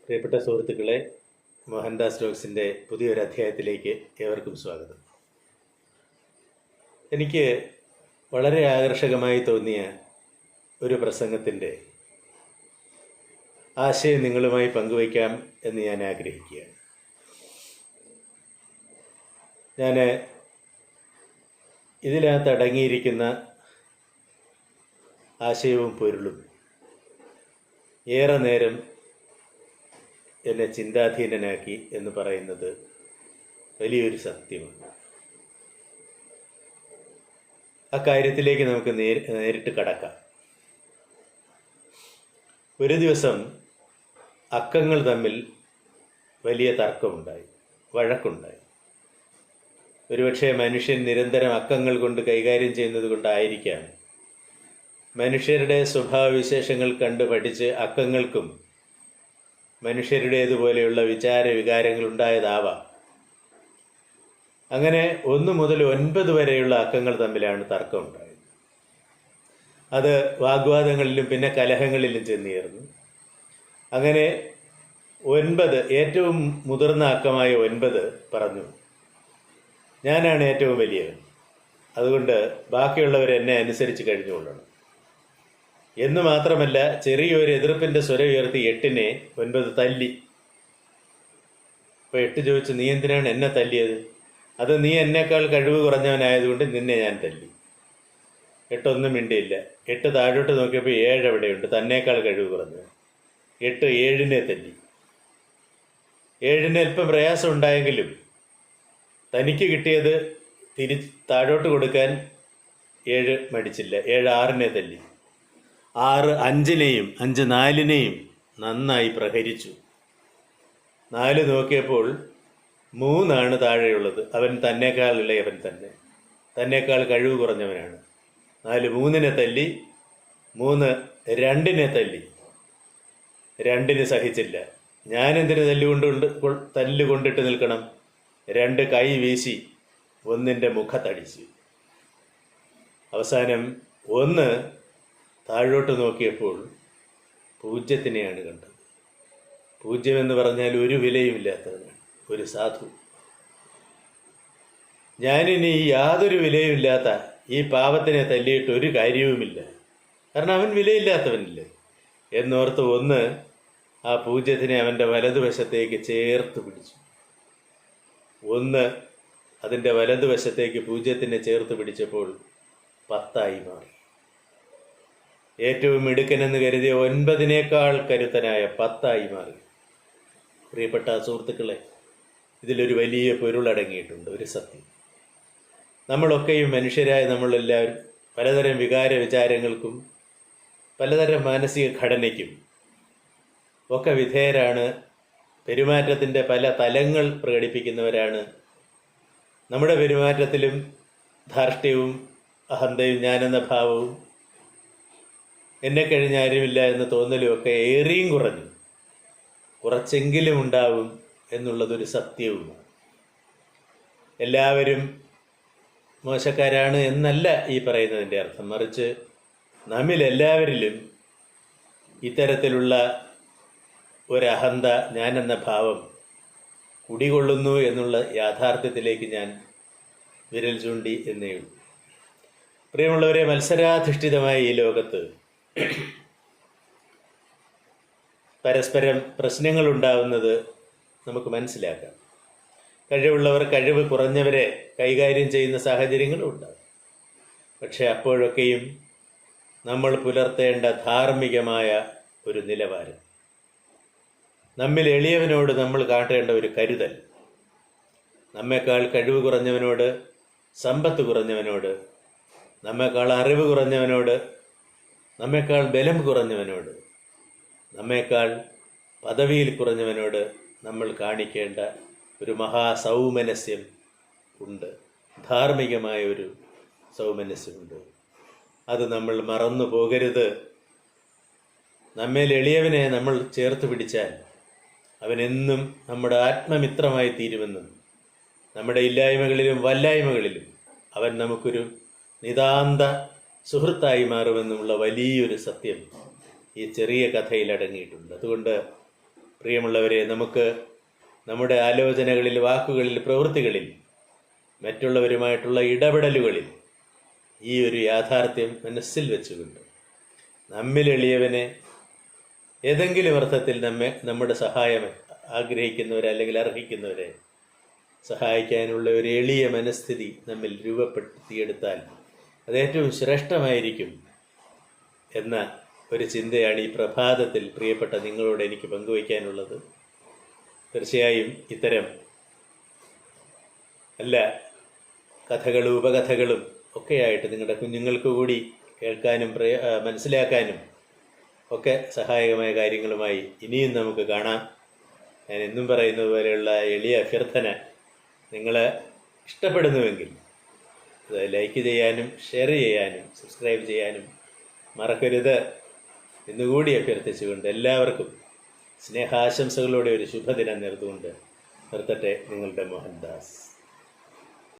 പ്രിയപ്പെട്ട സുഹൃത്തുക്കളെ, മോഹൻദാസ് ടോക്സിൻ്റെ പുതിയൊരു അധ്യായത്തിലേക്ക് ഏവർക്കും സ്വാഗതം. എനിക്ക് വളരെ ആകർഷകമായി തോന്നിയ ഒരു പ്രസംഗത്തിൻ്റെ ആശയം നിങ്ങളുമായി പങ്കുവയ്ക്കാം എന്ന് ഞാൻ ആഗ്രഹിക്കുകയാണ്. ഞാൻ ഇതിനകത്ത് അടങ്ങിയിരിക്കുന്ന ആശയവും പൊരുളും ഏറെ നേരം എന്നെ ചിന്താധീനനാക്കി എന്ന് പറയുന്നത് വലിയൊരു സത്യമാണ്. അക്കാര്യത്തിലേക്ക് നമുക്ക് നേരിട്ട് കടക്കാം. ഒരു ദിവസം അക്കങ്ങൾ തമ്മിൽ വലിയ തർക്കമുണ്ടായി, വഴക്കുണ്ടായി. ഒരുപക്ഷെ മനുഷ്യൻ നിരന്തരം അക്കങ്ങൾ കൊണ്ട് കൈകാര്യം ചെയ്യുന്നത് കൊണ്ടായിരിക്കാം മനുഷ്യരുടെ സ്വഭാവവിശേഷങ്ങൾ കണ്ട് പഠിച്ച് അക്കങ്ങൾക്കും മനുഷ്യരുടേതുപോലെയുള്ള വിചാര വികാരങ്ങൾ ഉണ്ടായതാവാം. അങ്ങനെ 1 മുതൽ 9 വരെയുള്ള അക്കങ്ങൾ തമ്മിലാണ് തർക്കമുണ്ടായത്. അത് വാഗ്വാദങ്ങളിലും പിന്നെ കലഹങ്ങളിലും ചെന്നേർന്നു. അങ്ങനെ 9, ഏറ്റവും മുതിർന്ന അക്കമായ 9 പറഞ്ഞു, ഞാനാണ് ഏറ്റവും വലിയവൻ, അതുകൊണ്ട് ബാക്കിയുള്ളവർ എന്നെ അനുസരിച്ച് കഴിഞ്ഞുകൊള്ളണം എന്ന് മാത്രമല്ല, ചെറിയൊരു എതിർപ്പിൻ്റെ സ്വരം ഉയർത്തി 8നെ 9 തല്ലി. അപ്പോൾ 8 ചോദിച്ചു, നീ എന്തിനാണ് എന്നെ തല്ലിയത്? അത് നീ എന്നേക്കാൾ കഴിവ് കുറഞ്ഞവനായതുകൊണ്ട് നിന്നെ ഞാൻ തല്ലി. 8 ഒന്നും മിണ്ടിയില്ല. 8 താഴോട്ട് നോക്കിയപ്പോൾ 7 എവിടെയുണ്ട്, തന്നേക്കാൾ കഴിവ് കുറഞ്ഞവൻ. 8 7നെ തല്ലി. 7ന് അല്പം പ്രയാസം ഉണ്ടായെങ്കിലും തനിക്ക് കിട്ടിയത് താഴോട്ട് കൊടുക്കാൻ 7 മടിച്ചില്ല. 7 6നെ തല്ലി. 6 5നെയും 5 4നെയും നന്നായി പ്രഹരിച്ചു. 4 നോക്കിയപ്പോൾ 3 താഴെയുള്ളത്. അവൻ തന്നേക്കാൾ ഇളയവൻ തന്നെ, തന്നേക്കാൾ കഴിവ് കുറഞ്ഞവനാണ്. 4 3നെ തല്ലി. 3 2നെ തല്ലി. 2ന് സഹിച്ചില്ല. ഞാനെന്തിന് തല്ലുകൊണ്ടിട്ട് നിൽക്കണം? 2 കൈ വീശി 1ൻ്റെ മുഖത്തടിച്ചു. അവസാനം 1 താഴോട്ട് നോക്കിയപ്പോൾ 0നെയാണ് കണ്ടത്. 0 എന്ന് പറഞ്ഞാൽ ഒരു വിലയുമില്ലാത്തവനാണ്, ഒരു സാധു. ഞാനിനി യാതൊരു വിലയുമില്ലാത്ത ഈ പാവത്തിനെ തല്ലിയിട്ട് ഒരു കാര്യവുമില്ല, കാരണം അവൻ വിലയില്ലാത്തവനില്ലേ എന്നോർത്ത് 1 ആ 0നെ അവൻ്റെ വലതുവശത്തേക്ക് ചേർത്ത് പിടിച്ചു. 1 അതിൻ്റെ വലതുവശത്തേക്ക് 0നെ ചേർത്ത് പിടിച്ചപ്പോൾ 10 മാറി. ഏറ്റവും മിടുക്കനെന്ന് കരുതിയ 9നേക്കാൾ കരുത്തനായ 10 മാറി. പ്രിയപ്പെട്ട സുഹൃത്തുക്കളെ, ഇതിലൊരു വലിയ പൊരുളടങ്ങിയിട്ടുണ്ട്, ഒരു സത്യം. നമ്മളൊക്കെയും മനുഷ്യരായ നമ്മളെല്ലാവരും പലതരം വികാര വിചാരങ്ങൾക്കും പലതരം മാനസിക ഘടനയ്ക്കും ഒക്കെ വിധേയരാണ്. പെരുമാറ്റത്തിൻ്റെ പല തലങ്ങൾ പ്രകടിപ്പിക്കുന്നവരാണ്. നമ്മുടെ പെരുമാറ്റത്തിലും ധാർഷ്ട്യവും അഹന്തയും ഞാനെന്ന ഭാവവും എന്നെ കഴിഞ്ഞ ആരുമില്ല എന്ന തോന്നലുമൊക്കെ ഏറിയും കുറച്ചെങ്കിലും ഉണ്ടാവും എന്നുള്ളതൊരു സത്യവുമാണ്. എല്ലാവരും മോശക്കാരാണ് എന്നല്ല ഈ പറയുന്നതിൻ്റെ അർത്ഥം, മറിച്ച് നമ്മിലെല്ലാവരിലും ഇത്തരത്തിലുള്ള ഒരഹന്ത, ഞാനെന്ന ഭാവം കുടികൊള്ളുന്നു എന്നുള്ള യാഥാർത്ഥ്യത്തിലേക്ക് ഞാൻ വിരൽ ചൂണ്ടി എന്നേ ഉള്ളൂ. പ്രിയമുള്ളവരെ, മത്സരാധിഷ്ഠിതമായ ഈ ലോകത്ത് പരസ്പരം പ്രശ്നങ്ങളുണ്ടാവുന്നത് നമുക്ക് മനസ്സിലാക്കാം. കഴിവുള്ളവർ കഴിവ് കുറഞ്ഞവരെ കൈകാര്യം ചെയ്യുന്ന സാഹചര്യങ്ങളും ഉണ്ടാകും. പക്ഷെ അപ്പോഴൊക്കെയും നമ്മൾ പുലർത്തേണ്ട ധാർമ്മികമായ ഒരു നിലവാരം, നമ്മിൽ എളിയവനോട് നമ്മൾ കാട്ടേണ്ട ഒരു കരുതൽ, നമ്മേക്കാൾ കഴിവ് കുറഞ്ഞവനോട്, സമ്പത്ത് കുറഞ്ഞവനോട്, നമ്മേക്കാൾ അറിവ് കുറഞ്ഞവനോട്, നമ്മേക്കാൾ ബലം കുറഞ്ഞവനോട്, നമ്മേക്കാൾ പദവിയിൽ കുറഞ്ഞവനോട് നമ്മൾ കാണിക്കേണ്ട ഒരു മഹാസൗമനസ്യം ഉണ്ട്, ധാർമ്മികമായ ഒരു സൗമനസ്യമുണ്ട്. അത് നമ്മൾ മറന്നു പോകരുത്. നമ്മേൽ എളിയവനെ നമ്മൾ ചേർത്ത് പിടിച്ചാൽ അവനെന്നും നമ്മുടെ ആത്മമിത്രമായി തീരുമെന്നും നമ്മുടെ ഇല്ലായ്മകളിലും വല്ലായ്മകളിലും അവൻ നമുക്കൊരു നിതാന്ത സുഹൃത്തായി മാറുമെന്നുമുള്ള വലിയൊരു സത്യം ഈ ചെറിയ കഥയിൽ അടങ്ങിയിട്ടുണ്ട്. അതുകൊണ്ട് പ്രിയമുള്ളവരെ, നമുക്ക് നമ്മുടെ ആലോചനകളിൽ, വാക്കുകളിൽ, പ്രവൃത്തികളിൽ, മറ്റുള്ളവരുമായിട്ടുള്ള ഇടപെടലുകളിൽ ഈ ഒരു യാഥാർത്ഥ്യം മനസ്സിൽ വെച്ചുകൊണ്ട് നമ്മിൽ എളിയവനെ ഏതെങ്കിലും അർത്ഥത്തിൽ നമ്മുടെ സഹായം ആഗ്രഹിക്കുന്നവരെ അല്ലെങ്കിൽ അർഹിക്കുന്നവരെ സഹായിക്കാനുള്ള ഒരു എളിയ മനസ്ഥിതി നമ്മിൽ രൂപപ്പെടുത്തിയെടുത്താൽ അത് ഏറ്റവും ശ്രേഷ്ഠമായിരിക്കും എന്ന ഒരു ചിന്തയാണ് ഈ പ്രഭാതത്തിൽ പ്രിയപ്പെട്ട നിങ്ങളോട് എനിക്ക് പങ്കുവയ്ക്കാനുള്ളത്. തീർച്ചയായും ഇത്തരം നല്ല കഥകളും ഉപകഥകളും ഒക്കെയായിട്ട് നിങ്ങളുടെ കുഞ്ഞുങ്ങൾക്ക് കൂടി കേൾക്കാനും മനസ്സിലാക്കാനും ഒക്കെ സഹായകമായ കാര്യങ്ങളുമായി ഇനിയും നമുക്ക് കാണാം. ഞാൻ എന്നും പറയുന്നത് പോലെയുള്ള എളിയ അഭ്യർത്ഥന നിങ്ങൾ ഇഷ്ടപ്പെടുന്നുവെങ്കിൽ അത് ലൈക്ക് ചെയ്യാനും ഷെയർ ചെയ്യാനും സബ്സ്ക്രൈബ് ചെയ്യാനും മറക്കരുത് എന്നുകൂടി അഭ്യർത്ഥിച്ചുകൊണ്ട് എല്ലാവർക്കും സ്നേഹാശംസകളോടെ ഒരു ശുഭദിനം നേർന്നുകൊണ്ട് നിർത്തട്ടെ. നിങ്ങളുടെ മോഹൻദാസ്.